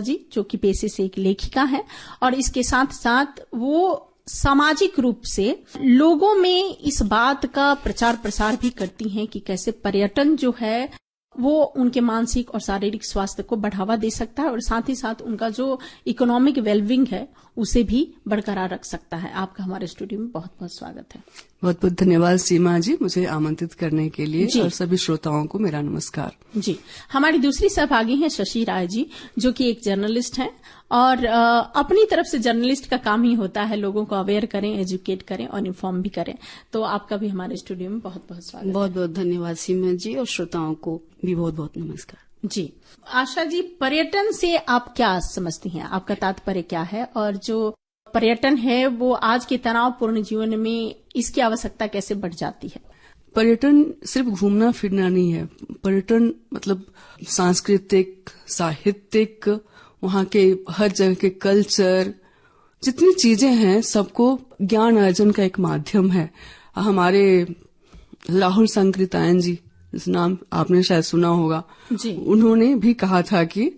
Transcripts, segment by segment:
जी, जो कि पेशे से एक लेखिका है, और इसके साथ साथ वो सामाजिक रूप से लोगों में इस बात का प्रचार प्रसार भी करती हैं कि कैसे पर्यटन जो है वो उनके मानसिक और शारीरिक स्वास्थ्य को बढ़ावा दे सकता है और साथ ही साथ उनका जो इकोनॉमिक वेलबींग है उसे भी बरकरार रख सकता है। आपका हमारे स्टूडियो में बहुत बहुत स्वागत है। बहुत बहुत धन्यवाद सीमा जी, मुझे आमंत्रित करने के लिए, और सभी श्रोताओं को मेरा नमस्कार जी। हमारी दूसरी सहभागी हैं शशि राय जी, जो कि एक जर्नलिस्ट हैं और अपनी तरफ से जर्नलिस्ट का काम ही होता है लोगों को अवेयर करें, एजुकेट करें और इन्फॉर्म भी करें। तो आपका भी हमारे स्टूडियो में बहुत बहुत स्वागत। बहुत बहुत धन्यवाद सीमा जी, और श्रोताओं को भी बहुत बहुत नमस्कार जी। आशा जी, पर्यटन से आप क्या समझती हैं, आपका तात्पर्य क्या है, और जो पर्यटन है वो आज के तनावपूर्ण जीवन में इसकी आवश्यकता कैसे बढ़ जाती है? पर्यटन सिर्फ घूमना फिरना नहीं है। पर्यटन मतलब सांस्कृतिक, साहित्यिक, वहाँ के हर जगह के कल्चर, जितनी चीजें हैं, सबको ज्ञान अर्जन का एक माध्यम है। हमारे लाहुल संकृतायन जी, इस नाम आपने शायद सुना होगा जी। उन्होंने भी कहा था कि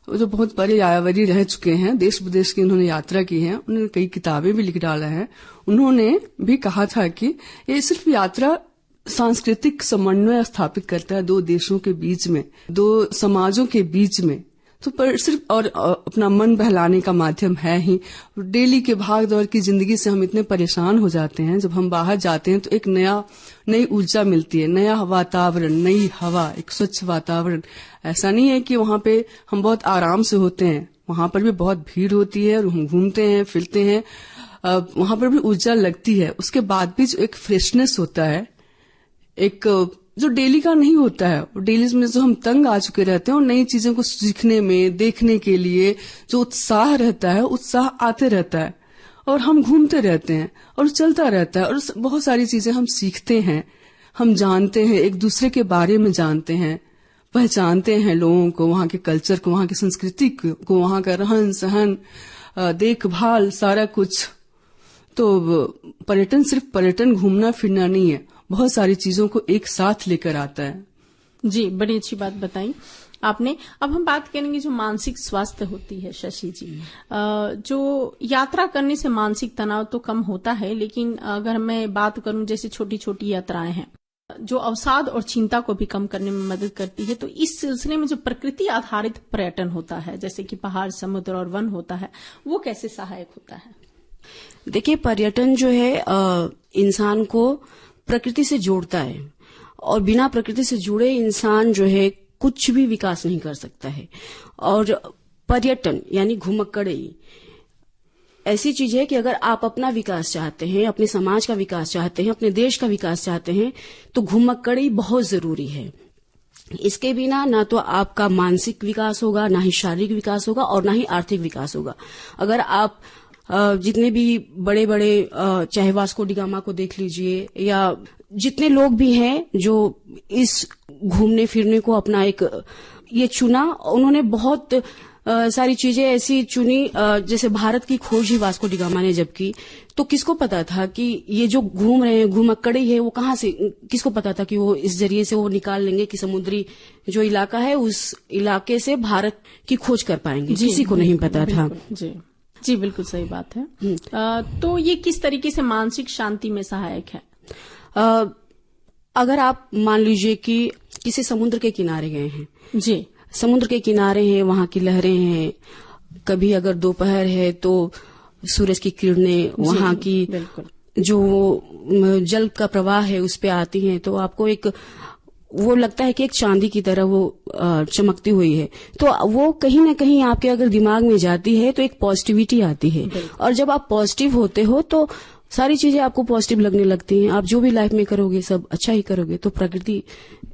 जो बहुत बड़े यायावरी रह चुके हैं, देश विदेश की उन्होंने यात्रा की है, उन्होंने कई किताबें भी लिख डाला है। उन्होंने भी कहा था कि ये सिर्फ यात्रा सांस्कृतिक समन्वय स्थापित करता है दो देशों के बीच में, दो समाजों के बीच में, तो पर सिर्फ और अपना मन बहलाने का माध्यम है ही। डेली के भाग दौड़ की जिंदगी से हम इतने परेशान हो जाते हैं, जब हम बाहर जाते हैं तो एक नई ऊर्जा मिलती है, नया वातावरण, नई हवा, एक स्वच्छ वातावरण। ऐसा नहीं है कि वहां पे हम बहुत आराम से होते हैं, वहां पर भी बहुत भीड़ होती है और हम घूमते हैं फिरते हैं, वहां पर भी ऊर्जा लगती है। उसके बाद भी जो एक फ्रेशनेस होता है, एक जो डेली का नहीं होता है, डेली में जो हम तंग आ चुके रहते हैं, और नई चीजों को सीखने में, देखने के लिए जो उत्साह रहता है, उत्साह आते रहता है और हम घूमते रहते हैं और चलता रहता है, और बहुत सारी चीजें हम सीखते हैं, हम जानते हैं, एक दूसरे के बारे में जानते हैं, पहचानते हैं लोगों को, वहां के कल्चर को, वहां की संस्कृति को, वहां का रहन सहन, देखभाल, सारा कुछ। तो पर्यटन सिर्फ पर्यटन घूमना फिरना नहीं है, बहुत सारी चीजों को एक साथ लेकर आता है। जी, बड़ी अच्छी बात बताई आपने। अब हम बात करेंगे जो मानसिक स्वास्थ्य होती है शशि जी। जो यात्रा करने से मानसिक तनाव तो कम होता है, लेकिन अगर मैं बात करूं जैसे छोटी छोटी यात्राएं हैं जो अवसाद और चिंता को भी कम करने में मदद करती है, तो इस सिलसिले में जो प्रकृति आधारित पर्यटन होता है जैसे कि पहाड़, समुद्र और वन होता है, वो कैसे सहायक होता है? देखिए, पर्यटन जो है इंसान को प्रकृति से जोड़ता है, और बिना प्रकृति से जुड़े इंसान जो है कुछ भी विकास नहीं कर सकता है। और पर्यटन यानी घुमक्कड़ी ऐसी चीज है कि अगर आप अपना विकास चाहते हैं, अपने समाज का विकास चाहते हैं, अपने देश का विकास चाहते हैं, तो घुमक्कड़ी बहुत जरूरी है। इसके बिना ना तो आपका मानसिक विकास होगा, ना ही शारीरिक विकास होगा, और ना ही आर्थिक विकास होगा। अगर आप जितने भी बड़े बड़े चाहे वास्को डी गामा को देख लीजिए, या जितने लोग भी हैं जो इस घूमने फिरने को अपना एक ये चुना, उन्होंने बहुत सारी चीजें ऐसी चुनी। जैसे भारत की खोज ही वास्को डी गामा ने जब की, तो किसको पता था कि ये जो घूम रहे हैं, घुमक्कड़ी है, वो कहाँ से, किसको पता था कि वो इस जरिए से वो निकाल लेंगे कि समुद्री जो इलाका है उस इलाके से भारत की खोज कर पाएंगे? किसी को नहीं पता था। जी, बिल्कुल सही बात है। तो ये किस तरीके से मानसिक शांति में सहायक है? अगर आप मान लीजिए कि किसी समुद्र के किनारे गए हैं, जी, समुद्र के किनारे हैं, वहां की लहरें हैं, कभी अगर दोपहर है तो सूरज की किरणें वहां की जो जल का प्रवाह है उस पे आती हैं, तो आपको एक वो लगता है कि एक चांदी की तरह वो चमकती हुई है। तो वो कहीं ना कहीं आपके अगर दिमाग में जाती है तो एक पॉजिटिविटी आती है, और जब आप पॉजिटिव होते हो तो सारी चीजें आपको पॉजिटिव लगने लगती हैं। आप जो भी लाइफ में करोगे सब अच्छा ही करोगे। तो प्रकृति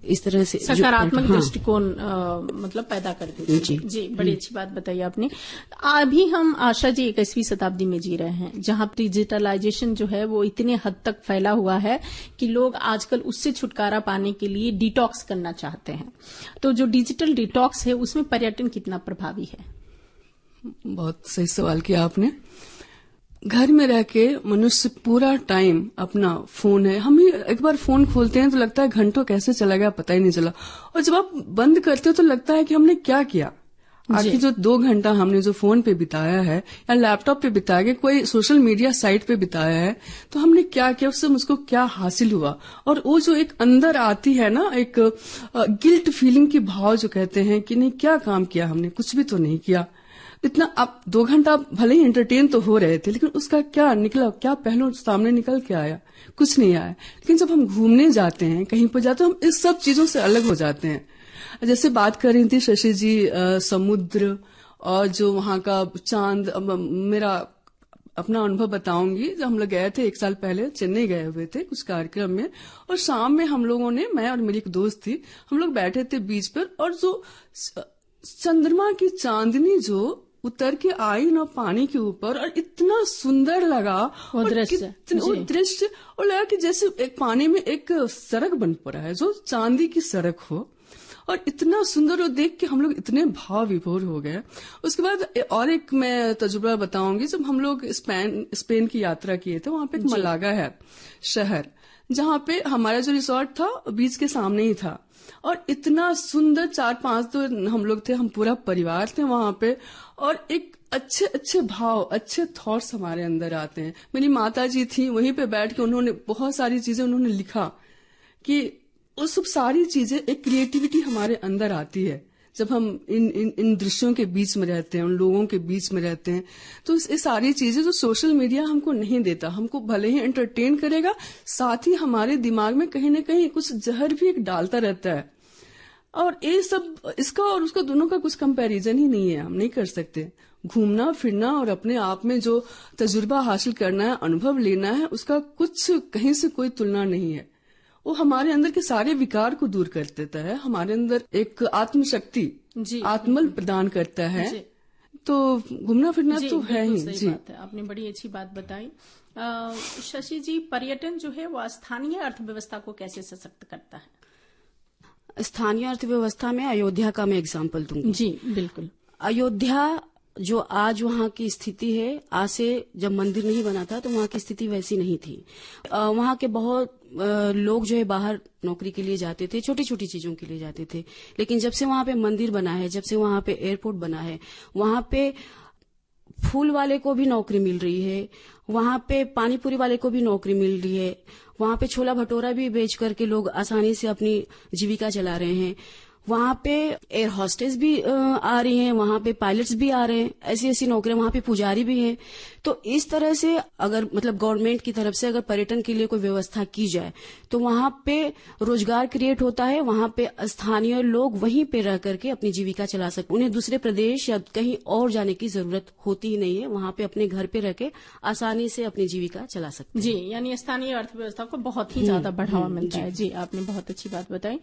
इस तरह से सकारात्मक दृष्टिकोण मतलब पैदा कर देती है। जी, बड़ी अच्छी बात बताई आपने। अभी हम आशा जी 21वीं शताब्दी में जी रहे हैं, जहां डिजिटलाइजेशन जो है वो इतने हद तक फैला हुआ है कि लोग आजकल उससे छुटकारा पाने के लिए डिटॉक्स करना चाहते हैं। तो जो डिजिटल डिटॉक्स है उसमें पर्यटन कितना प्रभावी है? बहुत सही सवाल किया आपने। घर में रह के मनुष्य पूरा टाइम अपना फोन है, हम ही एक बार फोन खोलते हैं तो लगता है घंटों कैसे चला गया पता ही नहीं चला, और जब आप बंद करते हो तो लगता है कि हमने क्या किया। आखिर जो 2 घंटा हमने जो फोन पे बिताया है या लैपटॉप पे बिताया है, कोई सोशल मीडिया साइट पे बिताया है, तो हमने क्या किया, उससे मुझको क्या हासिल हुआ। और वो जो एक अंदर आती है ना, एक गिल्ट फीलिंग की भाव जो कहते हैं कि नहीं क्या काम किया हमने, कुछ भी तो नहीं किया। इतना आप 2 घंटा भले ही एंटरटेन तो हो रहे थे, लेकिन उसका क्या निकला, क्या पहलू सामने निकल के आया, कुछ नहीं आया। लेकिन जब हम घूमने जाते हैं, कहीं पर जाते हैं, हम इस सब चीजों से अलग हो जाते हैं। जैसे बात कर रही थी शशि जी समुद्र और जो वहां का चांद, मेरा अपना अनुभव बताऊंगी। जब हम लोग गए थे 1 साल पहले, चेन्नई गए हुए थे कुछ कार्यक्रम में, और शाम में हम लोगों ने, मैं और मेरी एक दोस्त थी, हम लोग बैठे थे बीच पर, और जो चंद्रमा की चांदनी जो उतर के आई ना पानी के ऊपर, और इतना सुंदर लगा वो दृश्य, और लगा कि जैसे एक पानी में एक सड़क बन पड़ा है जो चांदी की सड़क हो, और इतना सुंदर वो देख के हम लोग इतने भाव विभोर हो गए। उसके बाद और एक मैं तजुर्बा बताऊंगी। जब हम लोग स्पेन की यात्रा किए थे, वहां पे एक मलागा है शहर, जहां पे हमारा जो रिसोर्ट था बीच के सामने ही था, और इतना सुंदर 4-5 तो हम लोग थे, हम पूरा परिवार थे वहां पे, और एक अच्छे अच्छे भाव, अच्छे थॉट्स हमारे अंदर आते हैं। मेरी माता जी थी, वहीं पे बैठ के उन्होंने बहुत सारी चीजें उन्होंने लिखा कि उस सब सारी चीजें, एक क्रिएटिविटी हमारे अंदर आती है जब हम इन दृश्यों के बीच में रहते हैं, उन लोगों के बीच में रहते हैं। तो ये सारी चीजें जो सोशल मीडिया हमको नहीं देता, हमको भले ही एंटरटेन करेगा, साथ ही हमारे दिमाग में कहीं ना कहीं कुछ जहर भी एक डालता रहता है। और ये सब, इसका और उसका दोनों का कुछ कंपैरिजन ही नहीं है, हम नहीं कर सकते। घूमना फिरना और अपने आप में जो तजुर्बा हासिल करना है, अनुभव लेना है, उसका कुछ कहीं से कोई तुलना नहीं है। वो हमारे अंदर के सारे विकार को दूर कर देता है, हमारे अंदर एक आत्मशक्ति, आत्मबल प्रदान करता है। तो घूमना फिरना तो है ही। जी, बात है, आपने बड़ी अच्छी बात बताई। शशि जी, पर्यटन जो है वो स्थानीय अर्थव्यवस्था को कैसे सशक्त करता है? स्थानीय अर्थव्यवस्था में अयोध्या का मैं एग्जाम्पल दूंगी। जी बिल्कुल। अयोध्या जो आज वहाँ की स्थिति है, आज से जब मंदिर नहीं बना था तो वहाँ की स्थिति वैसी नहीं थी। वहाँ के बहुत लोग जो है बाहर नौकरी के लिए जाते थे, छोटी छोटी चीजों के लिए जाते थे। लेकिन जब से वहाँ पे मंदिर बना है, जब से वहाँ पे एयरपोर्ट बना है, वहाँ पे फूल वाले को भी नौकरी मिल रही है, वहाँ पे पानीपुरी वाले को भी नौकरी मिल रही है, वहाँ पे छोला भटूरा भी बेच करके लोग आसानी से अपनी जीविका चला रहे हैं। वहाँ पे एयर होस्टेस भी आ रही हैं, वहाँ पे पायलट्स भी आ रहे हैं, ऐसी ऐसी नौकरियां, वहाँ पे पुजारी भी हैं। तो इस तरह से अगर मतलब गवर्नमेंट की तरफ से अगर पर्यटन के लिए कोई व्यवस्था की जाए तो वहाँ पे रोजगार क्रिएट होता है, वहाँ पे स्थानीय लोग वहीं पे रह करके अपनी जीविका चला सकते, उन्हें दूसरे प्रदेश या कहीं और जाने की जरूरत होती ही नहीं है, वहाँ पे अपने घर पे रह के आसानी से अपनी जीविका चला सकते हैं। जी, यानी स्थानीय अर्थव्यवस्था को बहुत ही ज्यादा बढ़ावा मिलता है। जी, आपने बहुत अच्छी बात बताई।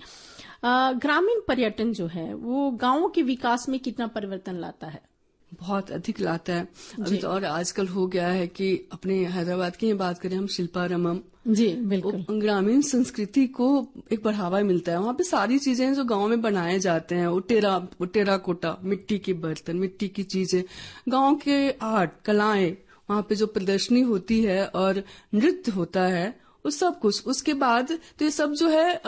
ग्रामीण पर्यटन जो है वो गांवों के विकास में कितना परिवर्तन लाता है? बहुत अधिक लाता है। अभी तो और आजकल हो गया है कि अपने हैदराबाद की बात करें हम, शिल्पारामम, जी बिल्कुल, ग्रामीण संस्कृति को एक बढ़ावा मिलता है। वहाँ पे सारी चीजें जो गांव में बनाए जाते हैं, वो टेराकोटा, मिट्टी के बर्तन, मिट्टी की चीजें, गांव के आर्ट, कलाएं, वहाँ पे जो प्रदर्शनी होती है और नृत्य होता है, वो सब कुछ। उसके बाद तो ये सब जो है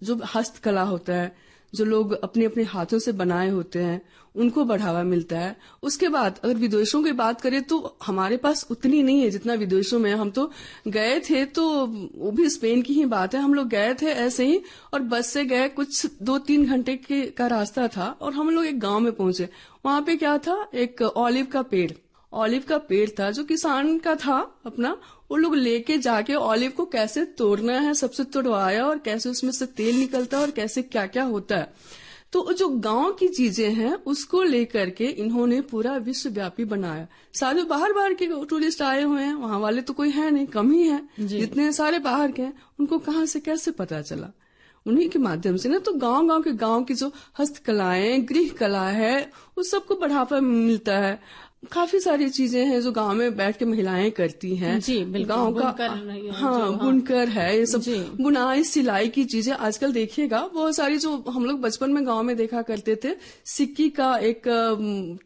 जो हस्तकला होता है, जो लोग अपने अपने हाथों से बनाए होते हैं, उनको बढ़ावा मिलता है। उसके बाद अगर विदेशों की बात करें तो हमारे पास उतनी नहीं है जितना विदेशों में। हम तो गए थे, तो वो भी स्पेन की ही बात है, हम लोग गए थे ऐसे ही, और बस से गए, कुछ 2-3 घंटे का रास्ता था, और हम लोग एक गांव में पहुंचे। वहां पे क्या था, एक ऑलिव का पेड़ था जो किसान का था अपना। वो लोग लेके जाके ऑलिव को कैसे तोड़ना है सबसे तोड़वाया, और कैसे उसमें से तेल निकलता है, और कैसे क्या क्या होता है। तो जो गांव की चीजें हैं उसको लेकर के इन्होंने पूरा विश्वव्यापी बनाया। सारे बाहर के टूरिस्ट आए हुए हैं, वहां वाले तो कोई है नहीं, कम ही है। जितने सारे बाहर के हैं उनको कहाँ से कैसे पता चला? उन्हीं के माध्यम से ना। तो गांव की जो हस्तकलाएं, गृह कला है, उस सबको बढ़ावा मिलता है। काफी सारी चीजें हैं जो गांव में बैठ के महिलाएं करती हैं। जी बिल्कुल, गांव का बुनकर है, ये सब बुनाई सिलाई की चीजें। आजकल देखिएगा बहुत सारी जो हम लोग बचपन में गांव में देखा करते थे, सिक्की का एक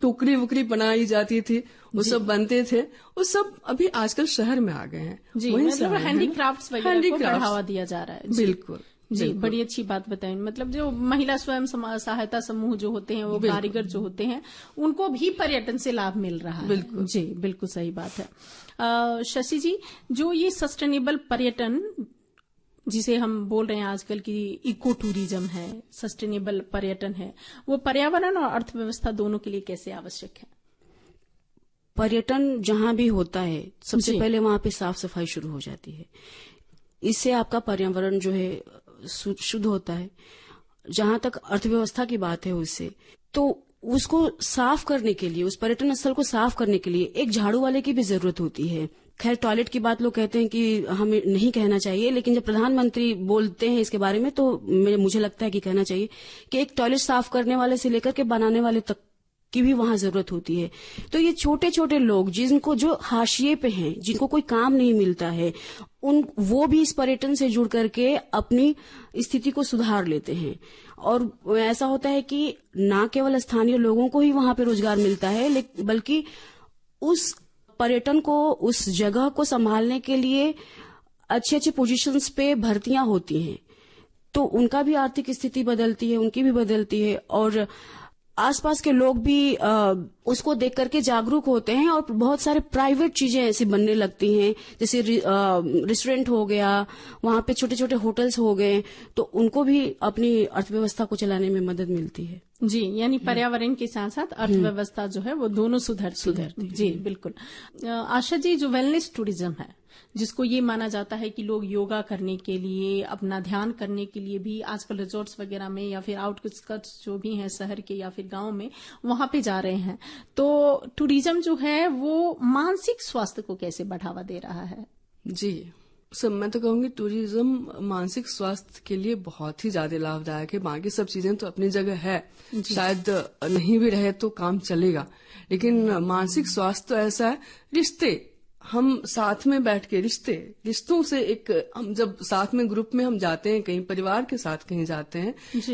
टोकरी वुकरी बनाई जाती थी, वो सब बनते थे, वो सब अभी आजकल शहर में आ गए हैं। जी, मतलब हैंडीक्राफ्ट्स वगैरह को बढ़ावा दिया जा रहा है। बिल्कुल। जी, बड़ी अच्छी बात बताई। मतलब जो महिला स्वयं सहायता समूह जो होते हैं, वो कारीगर जो होते हैं, उनको भी पर्यटन से लाभ मिल रहा है। जी, बिल्कुल सही बात है। शशि जी, जो ये सस्टेनेबल पर्यटन जिसे हम बोल रहे हैं आजकल की इको टूरिज्म है, सस्टेनेबल पर्यटन है, वो पर्यावरण और अर्थव्यवस्था दोनों के लिए कैसे आवश्यक है? पर्यटन जहां भी होता है, सबसे पहले वहां पे साफ सफाई शुरू हो जाती है। इससे आपका पर्यावरण जो है शुद्ध होता है। जहां तक अर्थव्यवस्था की बात है, उससे तो उसको साफ करने के लिए, उस पर्यटन स्थल को साफ करने के लिए एक झाड़ू वाले की भी जरूरत होती है। खैर, टॉयलेट की बात लोग कहते हैं कि हमें नहीं कहना चाहिए, लेकिन जब प्रधानमंत्री बोलते हैं इसके बारे में तो मुझे लगता है कि कहना चाहिए कि एक टॉयलेट साफ करने वाले से लेकर के बनाने वाले तक की भी वहां जरूरत होती है। तो ये छोटे छोटे लोग जिनको जो हाशिए पे हैं, जिनको कोई काम नहीं मिलता है, वो भी इस पर्यटन से जुड़ करके अपनी स्थिति को सुधार लेते हैं। और ऐसा होता है कि ना केवल स्थानीय लोगों को ही वहां पे रोजगार मिलता है, बल्कि उस पर्यटन को, उस जगह को संभालने के लिए अच्छे अच्छे पोजीशंस पे भर्तियां होती हैं, तो उनका भी आर्थिक स्थिति बदलती है, उनकी भी बदलती है, और आसपास के लोग भी उसको देख करके जागरूक होते हैं। और बहुत सारे प्राइवेट चीजें ऐसी बनने लगती हैं, जैसे रेस्टोरेंट हो गया, वहां पे छोटे छोटे होटल्स हो गए, तो उनको भी अपनी अर्थव्यवस्था को चलाने में मदद मिलती है। जी, यानी पर्यावरण के साथ साथ अर्थव्यवस्था जो है वो दोनों सुधरती है। जी, बिल्कुल। आशा जी, जो वेलनेस टूरिज्म है, जिसको ये माना जाता है कि लोग योगा करने के लिए, अपना ध्यान करने के लिए भी आजकल रिजॉर्ट्स वगैरह में या फिर आउटस्कर्ट्स जो भी हैं शहर के या फिर गांव में, वहां पे जा रहे हैं, तो टूरिज्म जो है वो मानसिक स्वास्थ्य को कैसे बढ़ावा दे रहा है? जी, सब मैं तो कहूंगी टूरिज्म मानसिक स्वास्थ्य के लिए बहुत ही ज्यादा लाभदायक है। बाकी सब चीजें तो अपनी जगह है, शायद नहीं भी रहे तो काम चलेगा, लेकिन मानसिक स्वास्थ्य तो ऐसा है। रिश्ते, हम साथ में बैठ के रिश्तों से हम जब साथ में ग्रुप में हम जाते हैं, कहीं परिवार के साथ कहीं जाते हैं,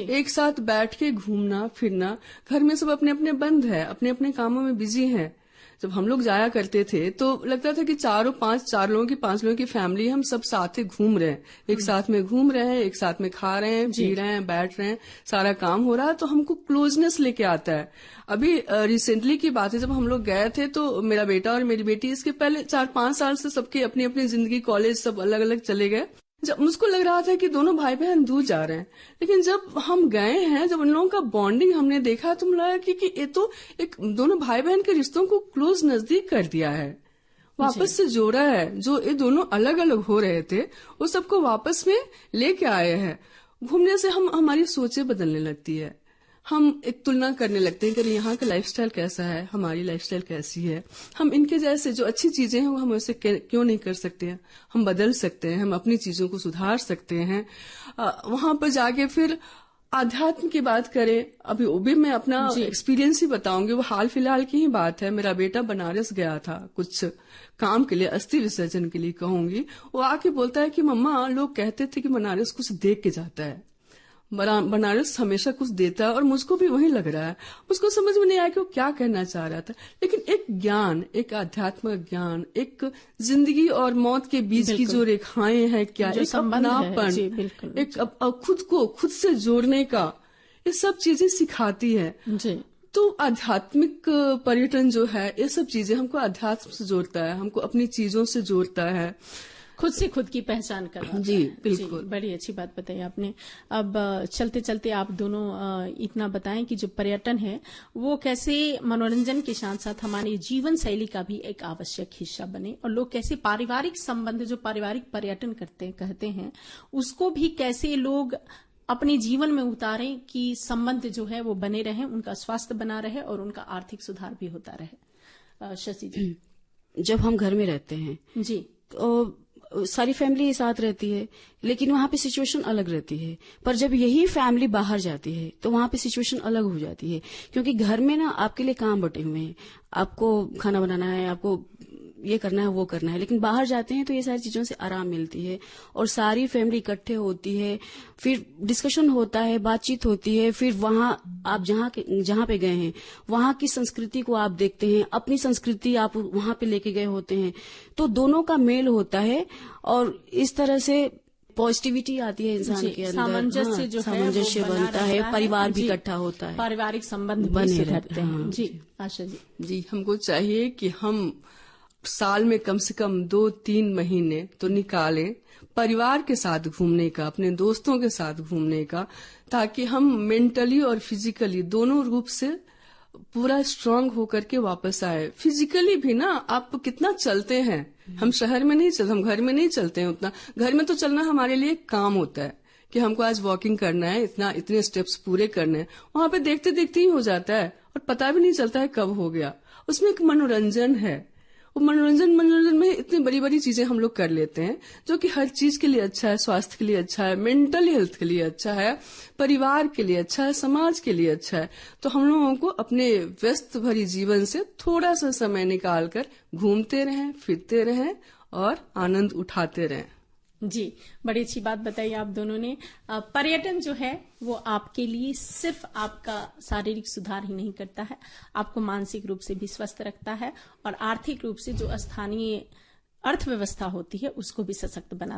एक साथ बैठ के घूमना फिरना, घर में सब अपने अपने बंद है, अपने अपने कामों में बिजी हैं। जब हम लोग जाया करते थे तो लगता था कि चार लोगों की 5 लोगों की फैमिली, हम सब साथ ही घूम रहे हैं, एक साथ में घूम रहे हैं, एक साथ में खा रहे हैं, पी रहे हैं, बैठ रहे हैं, सारा काम हो रहा है, तो हमको क्लोजनेस लेके आता है। अभी रिसेंटली की बात है, जब हम लोग गए थे तो मेरा बेटा और मेरी बेटी, इसके पहले 4-5 साल से सबकी अपनी अपनी जिंदगी, कॉलेज सब अलग अलग चले गए। जब मुझको लग रहा था कि दोनों भाई बहन दूर जा रहे हैं, लेकिन जब हम गए हैं, जब उन लोगों का बॉन्डिंग हमने देखा, तो मुझे लगा कि ये तो एक दोनों भाई बहन के रिश्तों को क्लोज नजदीक कर दिया है, वापस से जोड़ा है। जो ये दोनों अलग अलग हो रहे थे, वो सबको वापस में लेके आए हैं। घूमने से हमारी सोचें बदलने लगती है, हम एक तुलना करने लगते हैं कि यहाँ का लाइफस्टाइल कैसा है, हमारी लाइफस्टाइल कैसी है, हम इनके जैसे जो अच्छी चीजें हैं वो हम ऐसे क्यों नहीं कर सकते हैं, हम बदल सकते हैं, हम अपनी चीजों को सुधार सकते हैं। वहां पर जाके फिर आध्यात्म की बात करें, अभी वो भी मैं अपना एक्सपीरियंस ही बताऊंगी। वो हाल फिलहाल की ही बात है। मेरा बेटा बनारस गया था कुछ काम के लिए, अस्थि विसर्जन के लिए कहूंगी। वो आके बोलता है कि मम्मा, लोग कहते थे कि बनारस कुछ देख के जाता है, बनारस हमेशा कुछ देता है, और मुझको भी वही लग रहा है। मुझको समझ में नहीं आया कि वो क्या कहना चाह रहा था, लेकिन एक ज्ञान, एक आध्यात्मिक ज्ञान, एक जिंदगी और मौत के बीच की जो रेखाएं हैं, क्या एक अपनापन, एक खुद से जोड़ने का, ये सब चीजें सिखाती है। तो आध्यात्मिक पर्यटन जो है, ये सब चीजें हमको अध्यात्म से जोड़ता है, हमको अपनी चीजों से जोड़ता है, खुद से खुद की पहचान करना। जी, बिल्कुल। बड़ी अच्छी बात बताई आपने। अब चलते चलते आप दोनों इतना बताएं कि जो पर्यटन है वो कैसे मनोरंजन के साथ साथ हमारी जीवन शैली का भी एक आवश्यक हिस्सा बने, और लोग कैसे पारिवारिक संबंध, जो पारिवारिक पर्यटन कहते हैं, उसको भी कैसे लोग अपने जीवन में उतारें कि संबंध जो है वो बने रहे, उनका स्वास्थ्य बना रहे और उनका आर्थिक सुधार भी होता रहे। शशि जी, जब हम घर में रहते हैं जी, तो सारी फैमिली साथ रहती है, लेकिन वहां पे सिचुएशन अलग रहती है। पर जब यही फैमिली बाहर जाती है तो वहां पे सिचुएशन अलग हो जाती है, क्योंकि घर में ना आपके लिए काम बटे हुए हैं, आपको खाना बनाना है, आपको ये करना है, वो करना है। लेकिन बाहर जाते हैं तो ये सारी चीजों से आराम मिलती है, और सारी फैमिली इकट्ठे होती है, फिर डिस्कशन होता है, बातचीत होती है। फिर वहां आप जहां पे गए हैं वहां की संस्कृति को आप देखते हैं, अपनी संस्कृति आप वहां पे लेके गए होते हैं, तो दोनों का मेल होता है, और इस तरह से पॉजिटिविटी आती है इंसान के अंदर, सामंजस्य जो है सामंजस्य वो बना बनता है, रहता परिवार भी जी, इकट्ठा होता है, पारिवारिक संबंध भी बने सुधरते हैं। हाँ, जी आशा जी। जी, हमको चाहिए कि हम साल में कम से कम 2-3 महीने तो निकालें परिवार के साथ घूमने का, अपने दोस्तों के साथ घूमने का, ताकि हम मेंटली और फिजिकली दोनों रूप से पूरा स्ट्रांग होकर के वापस आए। फिजिकली भी ना, आप कितना चलते हैं, हम शहर में नहीं चलते, हम घर में नहीं चलते हैं उतना। घर में तो चलना हमारे लिए काम होता है कि हमको आज वॉकिंग करना है, इतने स्टेप्स पूरे करने हैं। वहां पे देखते देखते ही हो जाता है और पता भी नहीं चलता है कब हो गया। उसमें एक मनोरंजन है, वो मनोरंजन में इतनी बड़ी बड़ी चीजें हम लोग कर लेते हैं जो कि हर चीज के लिए अच्छा है, स्वास्थ्य के लिए अच्छा है, मेंटल हेल्थ के लिए अच्छा है, परिवार के लिए अच्छा है, समाज के लिए अच्छा है। तो हम लोगों को अपने व्यस्त भरी जीवन से थोड़ा सा समय निकालकर घूमते रहें, फिरते रहें और आनंद उठाते रहें। जी, बड़ी अच्छी बात बताई आप दोनों ने। पर्यटन जो है वो आपके लिए सिर्फ आपका शारीरिक सुधार ही नहीं करता है, आपको मानसिक रूप से भी स्वस्थ रखता है और आर्थिक रूप से जो स्थानीय अर्थव्यवस्था होती है उसको भी सशक्त बनाता है।